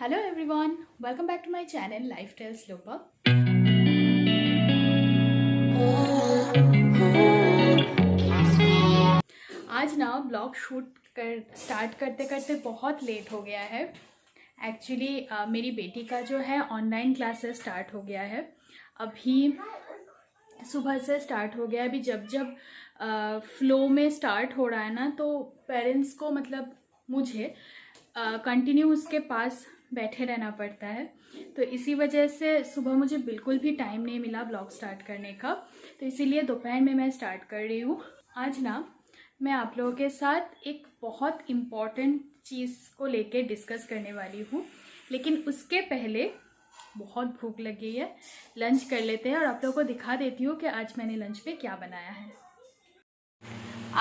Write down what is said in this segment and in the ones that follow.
Hello everyone, welcome back to my channel lifestyle स्लोपा। आज ना ब्लॉग शूट स्टार्ट करते करते बहुत लेट हो गया है। एक्चुअली मेरी बेटी का जो है ऑनलाइन क्लासेस स्टार्ट हो गया है। अभी सुबह से स्टार्ट हो गया। अभी जब जब फ्लो में स्टार्ट हो रहा है ना, तो पेरेंट्स को मतलब मुझे कंटिन्यू उसके पास बैठे रहना पड़ता है। तो इसी वजह से सुबह मुझे बिल्कुल भी टाइम नहीं मिला ब्लॉग स्टार्ट करने का। तो इसीलिए दोपहर में मैं स्टार्ट कर रही हूँ। आज ना मैं आप लोगों के साथ एक बहुत इम्पॉर्टेंट चीज़ को लेके डिस्कस करने वाली हूँ, लेकिन उसके पहले बहुत भूख लगी है। लंच कर लेते हैं और आप लोगों को दिखा देती हूँ कि आज मैंने लंच पे क्या बनाया है।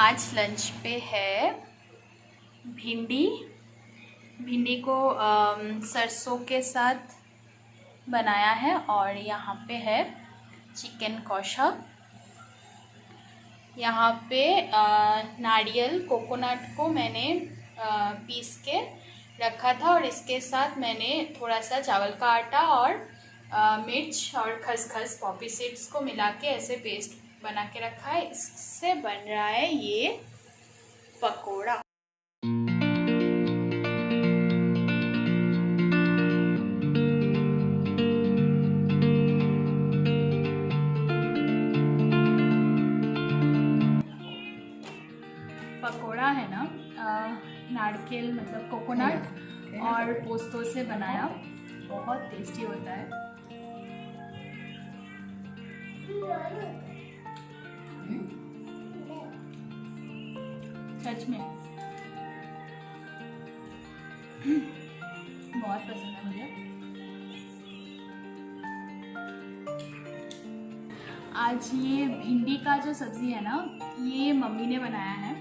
आज लंच पे है भिंडी। भिंडी को सरसों के साथ बनाया है, और यहाँ पे है चिकन कौशा। यहाँ पे नारियल कोकोनट को मैंने पीस के रखा था, और इसके साथ मैंने थोड़ा सा चावल का आटा और मिर्च और खसखस पॉपी सीड्स को मिला के ऐसे पेस्ट बना के रखा है। इससे बन रहा है ये पकोड़ा। पकोड़ा है ना, नारकेल मतलब कोकोनट और पोस्तों से बनाया, बहुत टेस्टी होता है। सच में बहुत पसंद है मुझे। आज ये भिंडी का जो सब्जी है ना, ये मम्मी ने बनाया है।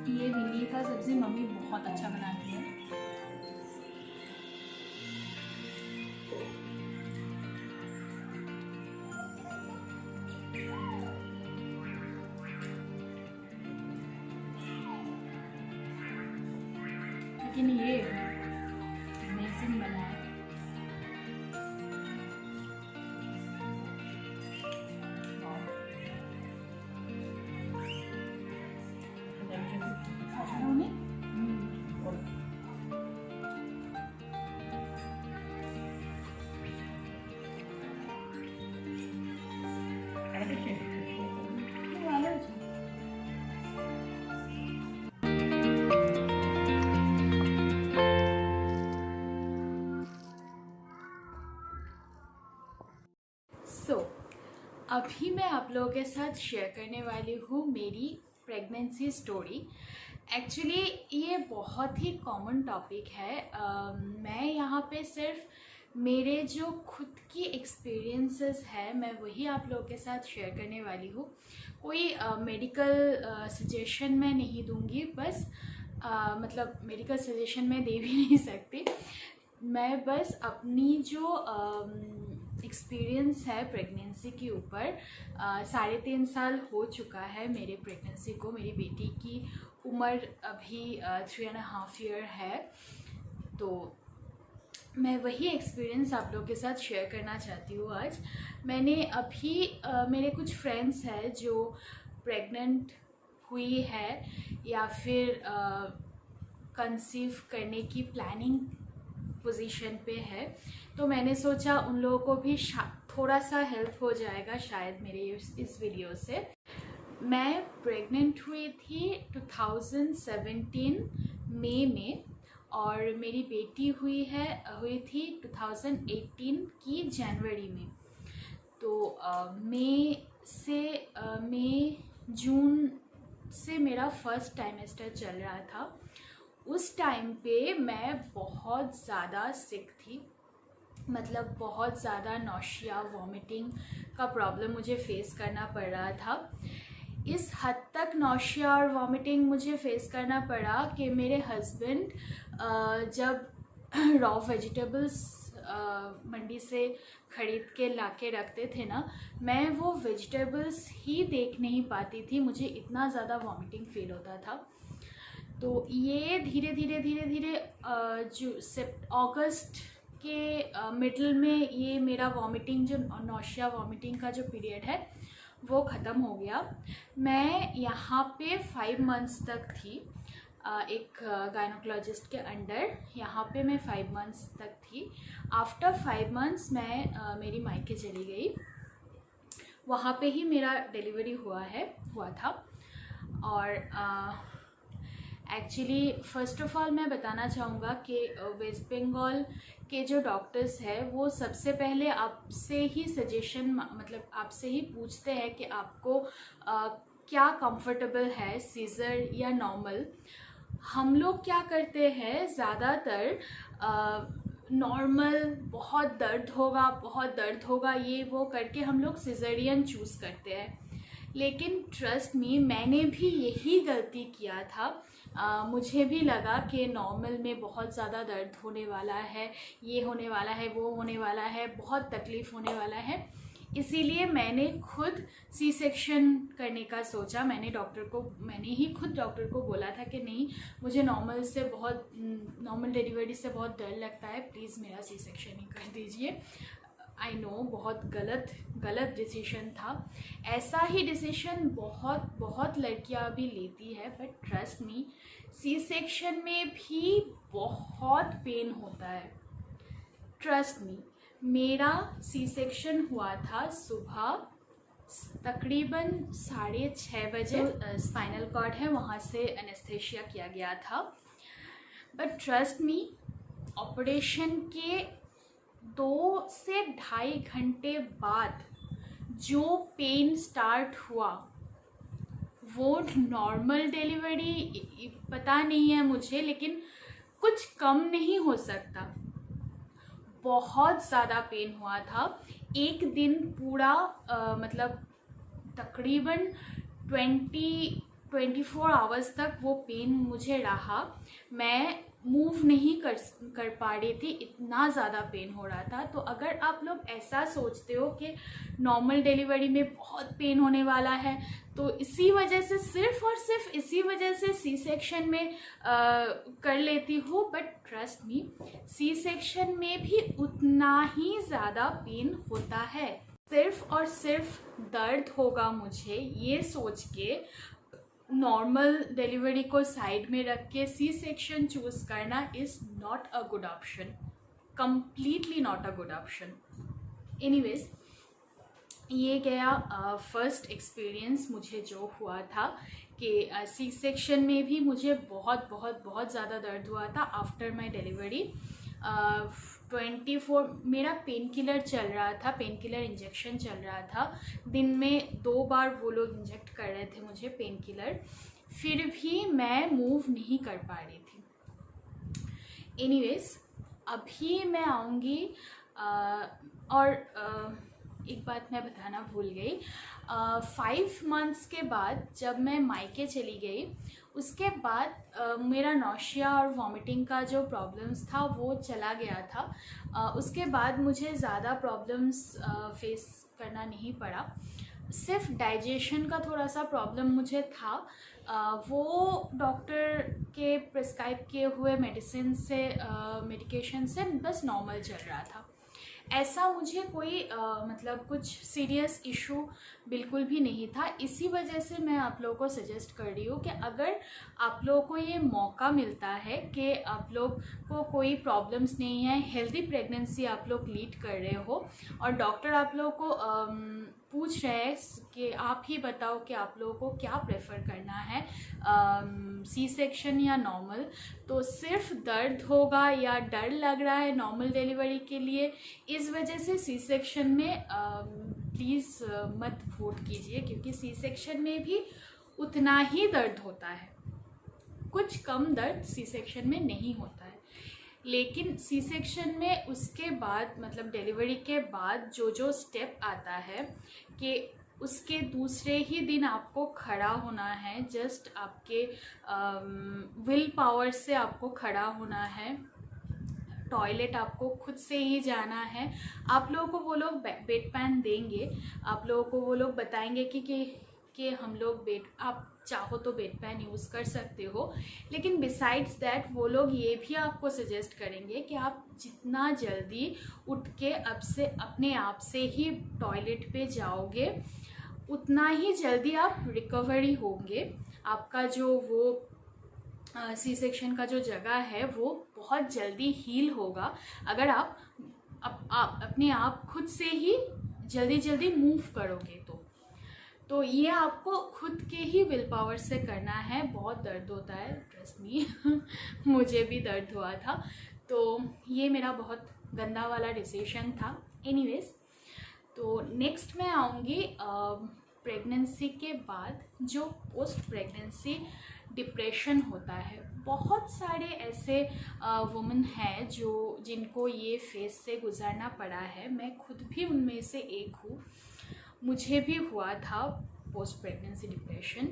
ये भिंडी का सब्जी मम्मी बहुत अच्छा बनाती है। लेकिन ये अमेजिंग बना है। अभी मैं आप लोगों के साथ शेयर करने वाली हूँ मेरी प्रेगनेंसी स्टोरी। एक्चुअली ये बहुत ही कॉमन टॉपिक है। मैं यहाँ पे सिर्फ मेरे जो खुद की एक्सपीरियंसेस है मैं वही आप लोगों के साथ शेयर करने वाली हूँ। कोई मेडिकल सजेशन मैं नहीं दूँगी, बस मतलब मेडिकल सजेशन मैं दे भी नहीं सकती। मैं बस अपनी जो एक्सपीरियंस है प्रेगनेंसी के ऊपर, 3.5 साल हो चुका है मेरे प्रेगनेंसी को। मेरी बेटी की उम्र अभी 3.5 ईयर है। तो मैं वही एक्सपीरियंस आप लोगों के साथ शेयर करना चाहती हूँ आज। मैंने अभी मेरे कुछ फ्रेंड्स हैं जो प्रेग्नेंट हुई है या फिर कंसीव करने की प्लानिंग पोजीशन पे है, तो मैंने सोचा उन लोगों को भी थोड़ा सा हेल्प हो जाएगा शायद मेरे इस वीडियो से। मैं प्रेग्नेंट हुई थी 2017 मई में, और मेरी बेटी हुई थी 2018 की जनवरी में। तो मई जून से मेरा फर्स्ट टाइमेस्टर चल रहा था। उस टाइम पे मैं बहुत ज़्यादा सिक थी, मतलब बहुत ज़्यादा नौशिया वॉमिटिंग का प्रॉब्लम मुझे फेस करना पड़ रहा था। इस हद तक नौशिया और वॉमिटिंग मुझे फेस करना पड़ा कि मेरे हस्बैंड जब रॉ वेजिटेबल्स मंडी से ख़रीद के लाके रखते थे ना, मैं वो वेजिटेबल्स ही देख नहीं पाती थी, मुझे इतना ज़्यादा वॉमिटिंग फील होता था। तो ये धीरे धीरे धीरे धीरे जो अगस्त के मिडल में ये मेरा वॉमिटिंग, जो नौशिया वॉमिटिंग का जो पीरियड है वो ख़त्म हो गया। मैं यहाँ पे 5 मंथ्स तक थी, एक गायनोकोलॉजिस्ट के अंडर। यहाँ पे मैं 5 मंथ्स तक थी। आफ्टर 5 मंथ्स मैं मेरी मायके चली गई। वहाँ पे ही मेरा डिलीवरी हुआ था। और एक्चुअली फ़र्स्ट ऑफ़ ऑल मैं बताना चाहूँगा कि वेस्ट बंगाल के जो डॉक्टर्स हैं वो सबसे पहले आपसे ही सजेशन, मतलब आपसे ही पूछते हैं कि आपको क्या कंफर्टेबल है, सीज़र या नॉर्मल। हम लोग क्या करते हैं, ज़्यादातर नॉर्मल, बहुत दर्द होगा ये वो करके हम लोग सिज़ेरियन चूज़ करते हैं। लेकिन ट्रस्ट मी, मैंने भी यही गलती किया था। मुझे भी लगा कि नॉर्मल में बहुत ज़्यादा दर्द होने वाला है, ये होने वाला है, वो होने वाला है, बहुत तकलीफ़ होने वाला है। इसीलिए मैंने खुद सी सेक्शन करने का सोचा। मैंने ही खुद डॉक्टर को बोला था कि नहीं, मुझे नॉर्मल डिलीवरी से बहुत डर लगता है, प्लीज़ मेरा सी सेक्शन ही कर दीजिए। आई नो बहुत गलत डिसीजन था। ऐसा ही डिसीजन बहुत लड़कियां भी लेती है, but trust me, C section में भी बहुत पेन होता है। ट्रस्ट मी, मेरा सी सेक्शन हुआ था सुबह तकरीबन 6:30 बजे। स्पाइनल कॉर्ड है, वहाँ से एनेस्थेशिया किया गया था। बट ट्रस्ट मी, ऑपरेशन के 2 से ढाई घंटे बाद जो पेन स्टार्ट हुआ, वो नॉर्मल डिलीवरी पता नहीं है मुझे, लेकिन कुछ कम नहीं हो सकता। बहुत ज़्यादा पेन हुआ था। एक दिन पूरा मतलब तकरीबन 24 आवर्स तक वो पेन मुझे रहा। मैं मूव नहीं कर पा रही थी, इतना ज़्यादा पेन हो रहा था। तो अगर आप लोग ऐसा सोचते हो कि नॉर्मल डिलीवरी में बहुत पेन होने वाला है, तो इसी वजह से, सिर्फ और सिर्फ इसी वजह से सी सेक्शन में कर लेती हूँ। But trust me, C section में भी उतना ही ज़्यादा पेन होता है। सिर्फ और सिर्फ दर्द होगा मुझे, ये सोच के नॉर्मल डिलीवरी को साइड में रख के सी सेक्शन चूज़ करना is not a good option, completely not a good option. Anyways, ये गया फर्स्ट एक्सपीरियंस मुझे जो हुआ था कि सी सेक्शन में भी मुझे बहुत ज़्यादा दर्द हुआ था आफ्टर माई डिलीवरी। 24 मेरा पेन किलर चल रहा था, पेन किलर इंजेक्शन चल रहा था। दिन में 2 बार वो लोग इंजेक्ट कर रहे थे मुझे पेन किलर, फिर भी मैं मूव नहीं कर पा रही थी। एनीवेज, अभी मैं आऊँगी और एक बात मैं बताना भूल गई। 5 मंथ्स के बाद जब मैं मायके चली गई, उसके बाद मेरा नौशिया और वॉमिटिंग का जो प्रॉब्लम्स था वो चला गया था। उसके बाद मुझे ज़्यादा प्रॉब्लम्स फेस करना नहीं पड़ा। सिर्फ डाइजेशन का थोड़ा सा प्रॉब्लम मुझे था, वो डॉक्टर के प्रिस्क्राइब किए हुए मेडिकेशन से बस नॉर्मल चल रहा था। ऐसा मुझे कोई मतलब कुछ सीरियस इशू बिल्कुल भी नहीं था। इसी वजह से मैं आप लोगों को सजेस्ट कर रही हूँ कि अगर आप लोगों को ये मौका मिलता है कि आप लोग को कोई प्रॉब्लम्स नहीं है, हेल्दी प्रेगनेंसी आप लोग लीड कर रहे हो और डॉक्टर आप लोगों को पूछ रहे हैं कि आप ही बताओ कि आप लोगों को क्या प्रेफर करना है, सी सेक्शन या नॉर्मल, तो सिर्फ दर्द होगा या डर लग रहा है नॉर्मल डिलीवरी के लिए, इस वजह से सी सेक्शन में प्लीज़ मत वोट कीजिए, क्योंकि सी सेक्शन में भी उतना ही दर्द होता है, कुछ कम दर्द सी सेक्शन में नहीं होता है। लेकिन सी सेक्शन में उसके बाद, मतलब डिलीवरी के बाद जो स्टेप आता है कि उसके दूसरे ही दिन आपको खड़ा होना है, जस्ट आपके विल पावर से आपको खड़ा होना है, टॉयलेट आपको खुद से ही जाना है। आप लोगों को वो लोग बेड पैन देंगे, आप लोगों को वो लोग बताएंगे कि के हम लोग आप चाहो तो बेड पैन यूज़ कर सकते हो, लेकिन बिसाइड्स दैट वो लोग ये भी आपको सजेस्ट करेंगे कि आप जितना जल्दी उठ के अब से अपने आप से ही टॉयलेट पे जाओगे उतना ही जल्दी आप रिकवरी होंगे। आपका जो वो सी सेक्शन का जो जगह है वो बहुत जल्दी हील होगा अगर आप अपने आप खुद से ही जल्दी जल्दी मूव करोगे तो ये आपको खुद के ही विल पावर से करना है। बहुत दर्द होता है, ट्रस्ट मी मुझे भी दर्द हुआ था, तो ये मेरा बहुत गंदा वाला डिसीजन था। एनीवेज, तो नेक्स्ट मैं आऊँगी प्रेगनेंसी के बाद जो पोस्ट प्रेगनेंसी डिप्रेशन होता है। बहुत सारे ऐसे वुमेन हैं जिनको ये फेज से गुजरना पड़ा है। मैं खुद भी उनमें से एक हूँ। मुझे भी हुआ था पोस्ट प्रेगनेंसी डिप्रेशन।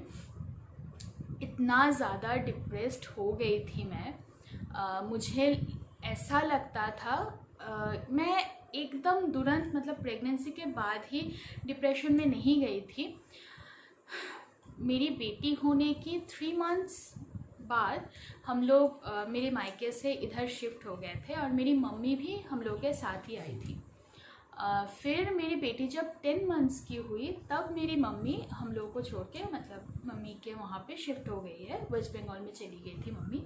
इतना ज़्यादा डिप्रेस्ड हो गई थी मैं, मुझे ऐसा लगता था मैं एकदम तुरंत मतलब प्रेगनेंसी के बाद ही डिप्रेशन में नहीं गई थी। मेरी बेटी होने की 3 मंथ्स बाद हम लोग मेरे मायके से इधर शिफ्ट हो गए थे और मेरी मम्मी भी हम लोग के साथ ही आई थी। फिर मेरी बेटी जब 10 मंथ्स की हुई तब मेरी मम्मी हम लोग को छोड़ के मतलब मम्मी के वहाँ पे शिफ्ट हो गई है, वेस्ट बंगाल में चली गई थी मम्मी।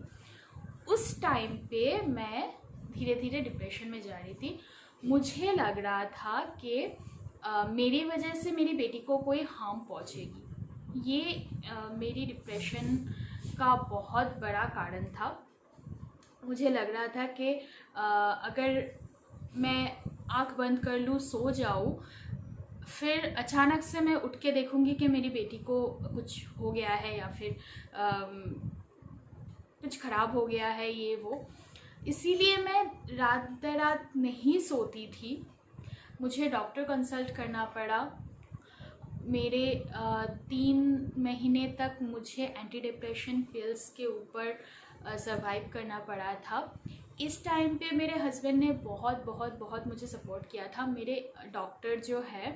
उस टाइम पे मैं धीरे धीरे डिप्रेशन में जा रही थी। मुझे लग रहा था कि मेरी वजह से मेरी बेटी को कोई हार्म पहुँचेगी। ये मेरी डिप्रेशन का बहुत बड़ा कारण था। मुझे लग रहा था कि अगर मैं आँख बंद कर लूँ, सो जाऊँ, फिर अचानक से मैं उठ के देखूँगी कि मेरी बेटी को कुछ हो गया है या फिर कुछ ख़राब हो गया है, ये वो। इसीलिए मैं रात दर रात नहीं सोती थी। मुझे डॉक्टर कंसल्ट करना पड़ा। मेरे 3 महीने तक मुझे एंटी डिप्रेशन पिल्स के ऊपर सर्वाइव करना पड़ा था। इस टाइम पे मेरे हस्बैंड ने बहुत बहुत बहुत मुझे सपोर्ट किया था। मेरे डॉक्टर जो है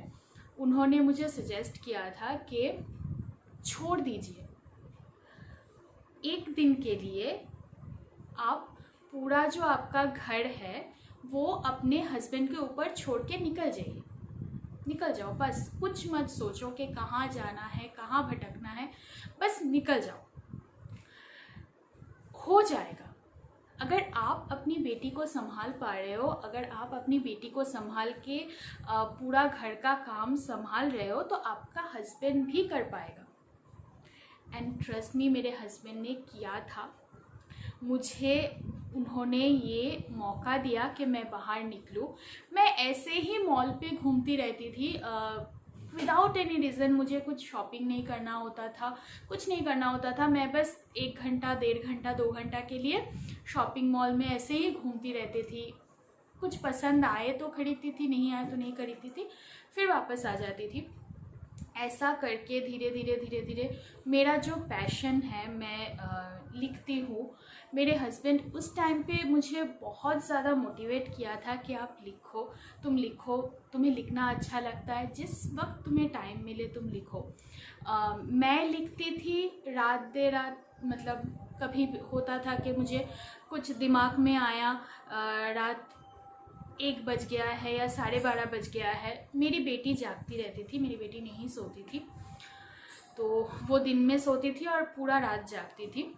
उन्होंने मुझे सजेस्ट किया था कि छोड़ दीजिए, एक दिन के लिए आप पूरा जो आपका घर है वो अपने हस्बैंड के ऊपर छोड़ के निकल जाइए, निकल जाओ। बस कुछ मत सोचो कि कहाँ जाना है, कहाँ भटकना है, बस निकल जाओ, हो जाएगा। अगर आप अपनी बेटी को संभाल पा रहे हो, अगर आप अपनी बेटी को संभाल के पूरा घर का काम संभाल रहे हो, तो आपका हस्बैंड भी कर पाएगा। एंड ट्रस्ट मी, मेरे हस्बैंड ने किया था। मुझे उन्होंने ये मौका दिया कि मैं बाहर निकलूं। मैं ऐसे ही मॉल पे घूमती रहती थी विदाउट एनी रीज़न। मुझे कुछ शॉपिंग नहीं करना होता था, कुछ नहीं करना होता था। मैं बस 1 घंटा, 1.5 घंटा, 2 घंटा के लिए शॉपिंग मॉल में ऐसे ही घूमती रहती थी। कुछ पसंद आए तो खरीदती थी, नहीं आए तो नहीं खरीदती थी, फिर वापस आ जाती थी। ऐसा करके धीरे धीरे धीरे धीरे मेरा जो पैशन है, मैं लिखती हूँ। मेरे हस्बैंड उस टाइम पे मुझे बहुत ज़्यादा मोटिवेट किया था कि आप लिखो, तुम लिखो, तुम्हें लिखना अच्छा लगता है, जिस वक्त तुम्हें टाइम मिले तुम लिखो। मैं लिखती थी रात देर रात। मतलब कभी होता था कि मुझे कुछ दिमाग में आया, रात 1 बज गया है या 12:30 बज गया है। मेरी बेटी जागती रहती थी, मेरी बेटी नहीं सोती थी, तो वो दिन में सोती थी और पूरा रात जागती थी।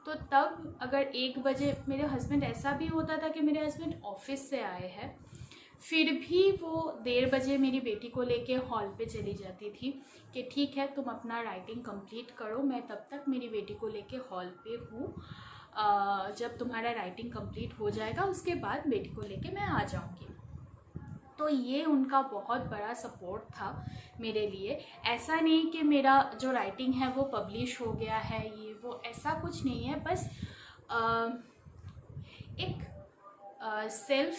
तो तब अगर 1 बजे, मेरे हस्बैंड ऐसा भी होता था कि मेरे हस्बैंड ऑफिस से आए हैं, फिर भी वो 1:30 बजे मेरी बेटी को लेके हॉल पे चली जाती थी कि ठीक है तुम अपना राइटिंग कंप्लीट करो, मैं तब तक मेरी बेटी को लेके हॉल पे हूँ। जब तुम्हारा राइटिंग कंप्लीट हो जाएगा उसके बाद बेटी को लेके मैं आ जाऊँगी। तो ये उनका बहुत बड़ा सपोर्ट था मेरे लिए। ऐसा नहीं कि मेरा जो राइटिंग है वो पब्लिश हो गया है, ये वो ऐसा कुछ नहीं है। बस एक सेल्फ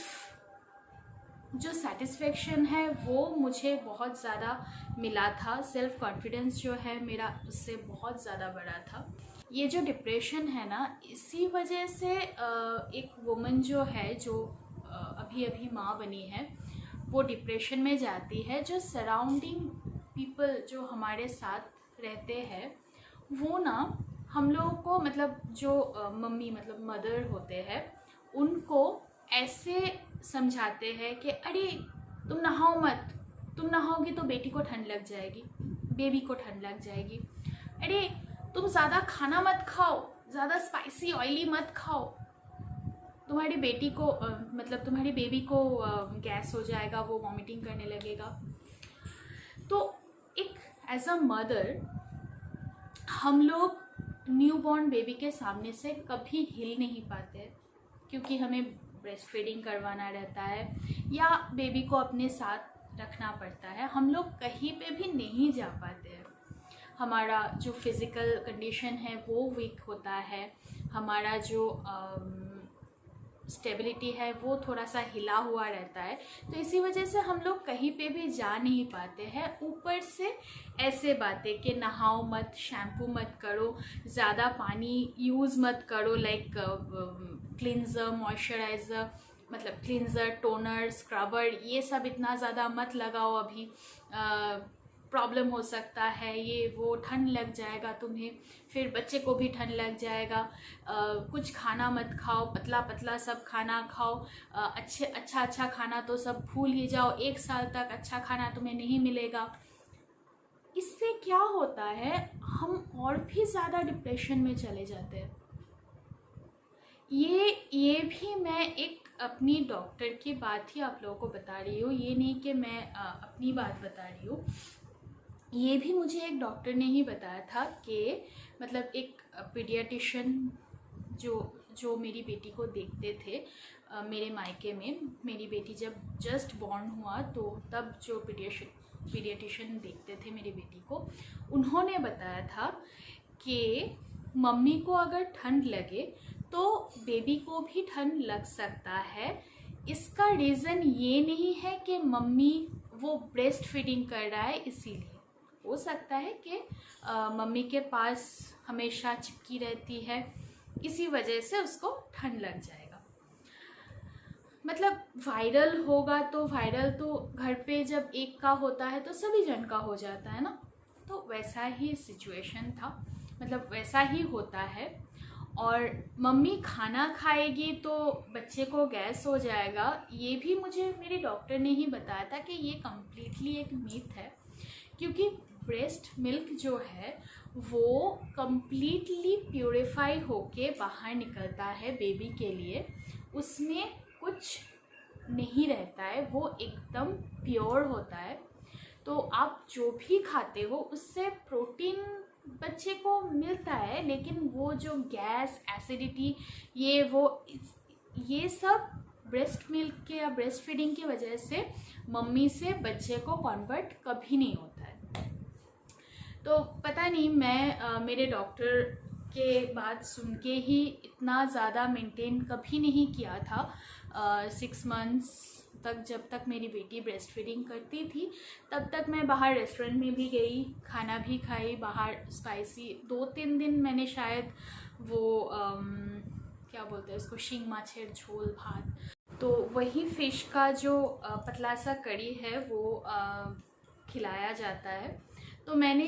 जो सेटिस्फेक्शन है वो मुझे बहुत ज़्यादा मिला था। सेल्फ कॉन्फिडेंस जो है मेरा उससे बहुत ज़्यादा बड़ा था। ये जो डिप्रेशन है ना, इसी वजह से एक वुमन जो है, जो अभी अभी माँ बनी है, वो डिप्रेशन में जाती है। जो सराउंडिंग पीपल जो हमारे साथ रहते हैं वो ना हम लोगों को मतलब जो मम्मी मतलब मदर होते हैं उनको ऐसे समझाते हैं कि अरे तुम नहाओ मत, तुम नहाओगी तो बेटी को ठंड लग जाएगी, बेबी को ठंड लग जाएगी। अरे तुम ज़्यादा खाना मत खाओ, ज़्यादा स्पाइसी ऑयली मत खाओ, तुम्हारी बेटी को मतलब तुम्हारी बेबी को गैस हो जाएगा, वो वॉमिटिंग करने लगेगा। तो एक एज अ मदर हम लोग न्यूबॉर्न बेबी के सामने से कभी हिल नहीं पाते क्योंकि हमें ब्रेस्ट फीडिंग करवाना रहता है या बेबी को अपने साथ रखना पड़ता है। हम लोग कहीं पे भी नहीं जा पाते हैं, हमारा जो फिज़िकल कंडीशन है वो वीक होता है, हमारा जो स्टेबिलिटी है वो थोड़ा सा हिला हुआ रहता है। तो इसी वजह से हम लोग कहीं पे भी जा नहीं पाते हैं। ऊपर से ऐसे बातें कि नहाओ मत, शैम्पू मत करो, ज़्यादा पानी यूज़ मत करो, लाइक क्लिनज़र, मॉइस्चराइज़र, मतलब क्लिनज़र, टोनर, स्क्रबर, ये सब इतना ज़्यादा मत लगाओ, अभी प्रॉब्लम हो सकता है, ये वो ठंड लग जाएगा तुम्हें, फिर बच्चे को भी ठंड लग जाएगा। कुछ खाना मत खाओ, पतला पतला सब खाना खाओ, अच्छा खाना तो सब भूल ही जाओ, 1 साल तक अच्छा खाना तुम्हें नहीं मिलेगा। इससे क्या होता है, हम और भी ज़्यादा डिप्रेशन में चले जाते हैं। ये भी मैं एक अपनी डॉक्टर की बात ही आप लोगों को बता रही हूँ, ये नहीं कि मैं अपनी बात बता रही हूँ। ये भी मुझे एक डॉक्टर ने ही बताया था कि मतलब एक पीडियाट्रिशियन जो मेरी बेटी को देखते थे मेरे मायके में, मेरी बेटी जब जस्ट बॉर्न हुआ तो तब जो पीडियाट्रिशियन देखते थे मेरी बेटी को, उन्होंने बताया था कि मम्मी को अगर ठंड लगे तो बेबी को भी ठंड लग सकता है। इसका रीज़न ये नहीं है कि मम्मी वो ब्रेस्ट फीडिंग कर रहा है इसीलिए, हो सकता है कि मम्मी के पास हमेशा चिपकी रहती है, इसी वजह से उसको ठंड लग जाएगा। मतलब वायरल होगा तो वायरल तो घर पे जब एक का होता है तो सभी जन का हो जाता है ना, तो वैसा ही सिचुएशन था, मतलब वैसा ही होता है। और मम्मी खाना खाएगी तो बच्चे को गैस हो जाएगा, ये भी मुझे मेरे डॉक्टर ने ही बताया था कि ये कम्प्लीटली एक मिथ है, क्योंकि ब्रेस्ट मिल्क जो है वो कम्प्लीटली प्योरीफाई होके बाहर निकलता है बेबी के लिए, उसमें कुछ नहीं रहता है, वो एकदम प्योर होता है। तो आप जो भी खाते हो उससे प्रोटीन बच्चे को मिलता है, लेकिन वो जो गैस, एसिडिटी, ये सब ब्रेस्ट मिल्क के या ब्रेस्ट फीडिंग की वजह से मम्मी से बच्चे को कन्वर्ट कभी नहीं होता है। तो पता नहीं, मैं मेरे डॉक्टर के बात सुन के ही इतना ज़्यादा मेंटेन कभी नहीं किया था। 6 मंथ्स तक जब तक मेरी बेटी ब्रेस्ट फीडिंग करती थी तब तक मैं बाहर रेस्टोरेंट में भी गई, खाना भी खाई बाहर स्पाइसी। 2-3 दिन मैंने शायद वो क्या बोलते हैं उसको, शींग माछेर झोल भात, तो वही फ़िश का जो पतला सा कड़ी है वो खिलाया जाता है। तो मैंने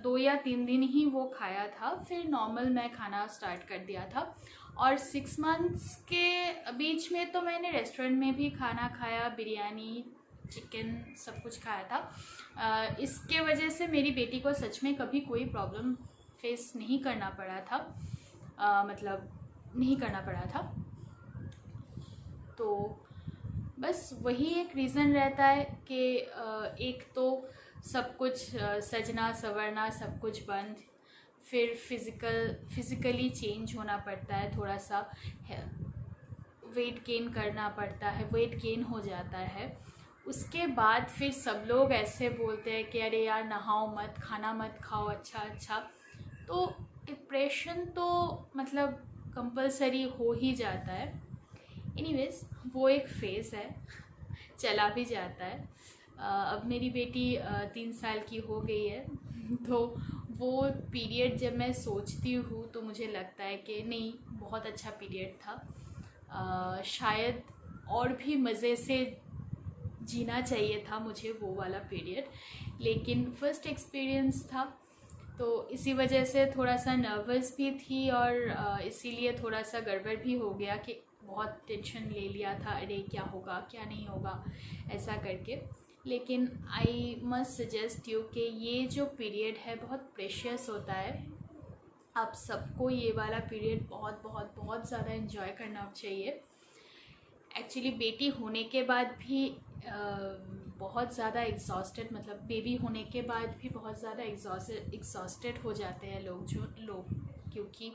2 या 3 दिन ही वो खाया था, फिर नॉर्मल मैं खाना स्टार्ट कर दिया था। और 6 मंथ्स के बीच में तो मैंने रेस्टोरेंट में भी खाना खाया, बिरयानी, चिकन, सब कुछ खाया था। इसके वजह से मेरी बेटी को सच में कभी कोई प्रॉब्लम फेस नहीं करना पड़ा था, मतलब नहीं करना पड़ा था। तो बस वही एक रीज़न रहता है कि एक तो सब कुछ सजना संवरना सब कुछ बंद, फिर फिज़िकली चेंज होना पड़ता है, थोड़ा सा वेट गेन करना पड़ता है, वेट गेन हो जाता है। उसके बाद फिर सब लोग ऐसे बोलते हैं कि अरे यार नहाओ मत, खाना मत खाओ अच्छा। तो डिप्रेशन तो मतलब कंपलसरी हो ही जाता है। एनीवेज वो एक फ़ेज़ है, चला भी जाता है। अब मेरी बेटी 3 साल की हो गई है, तो वो पीरियड जब मैं सोचती हूँ तो मुझे लगता है कि नहीं, बहुत अच्छा पीरियड था। शायद और भी मज़े से जीना चाहिए था मुझे वो वाला पीरियड, लेकिन फ़र्स्ट एक्सपीरियंस था तो इसी वजह से थोड़ा सा नर्वस भी थी और इसीलिए थोड़ा सा गड़बड़ भी हो गया कि बहुत टेंशन ले लिया था, अरे क्या होगा क्या नहीं होगा ऐसा करके। लेकिन आई मस्ट सजेस्ट यू कि ये जो पीरियड है बहुत प्रेशियस होता है। आप सबको ये वाला पीरियड बहुत बहुत बहुत ज़्यादा एंजॉय करना चाहिए। एक्चुअली बेटी होने के बाद भी बहुत ज़्यादा एग्जॉस्टेड, मतलब बेबी होने के बाद भी बहुत ज़्यादा एग्जॉस्टेड हो जाते हैं लोग, क्योंकि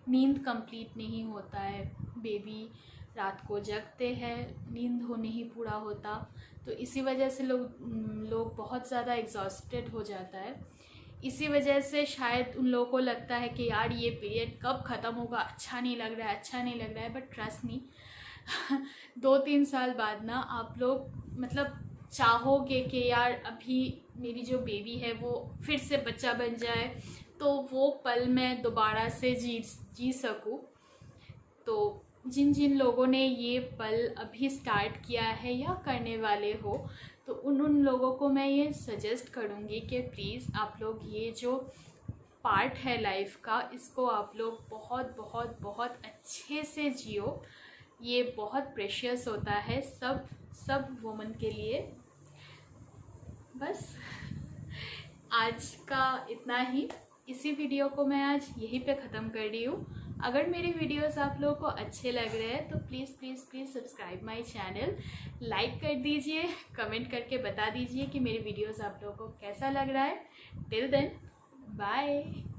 नींद कंप्लीट नहीं होता है। बेबी रात को जगते हैं, नींद हो नहीं पूरा होता, तो इसी वजह से लोग बहुत ज़्यादा एग्जॉस्टेड हो जाता है। इसी वजह से शायद उन लोगों को लगता है कि यार ये पीरियड कब ख़त्म होगा, अच्छा नहीं लग रहा है, अच्छा नहीं लग रहा है। बट ट्रस्ट मी 2-3 साल बाद ना आप लोग मतलब चाहोगे कि यार अभी मेरी जो बेबी है वो फिर से बच्चा बन जाए, तो वो पल मैं दोबारा से जी सकूँ। तो जिन जिन लोगों ने ये पल अभी स्टार्ट किया है या करने वाले हो, तो उन लोगों को मैं ये सजेस्ट करूँगी कि प्लीज़ आप लोग ये जो पार्ट है लाइफ का, इसको आप लोग बहुत बहुत बहुत अच्छे से जियो। ये बहुत प्रेशियस होता है सब वुमन के लिए। बस आज का इतना ही, इसी वीडियो को मैं आज यहीं पे ख़त्म कर रही हूँ। अगर मेरे वीडियोस आप लोगों को अच्छे लग रहे हैं तो please please please subscribe my channel, like कर दीजिए, कमेंट करके बता दीजिए कि मेरे वीडियोस आप लोगों को कैसा लग रहा है। Till then bye.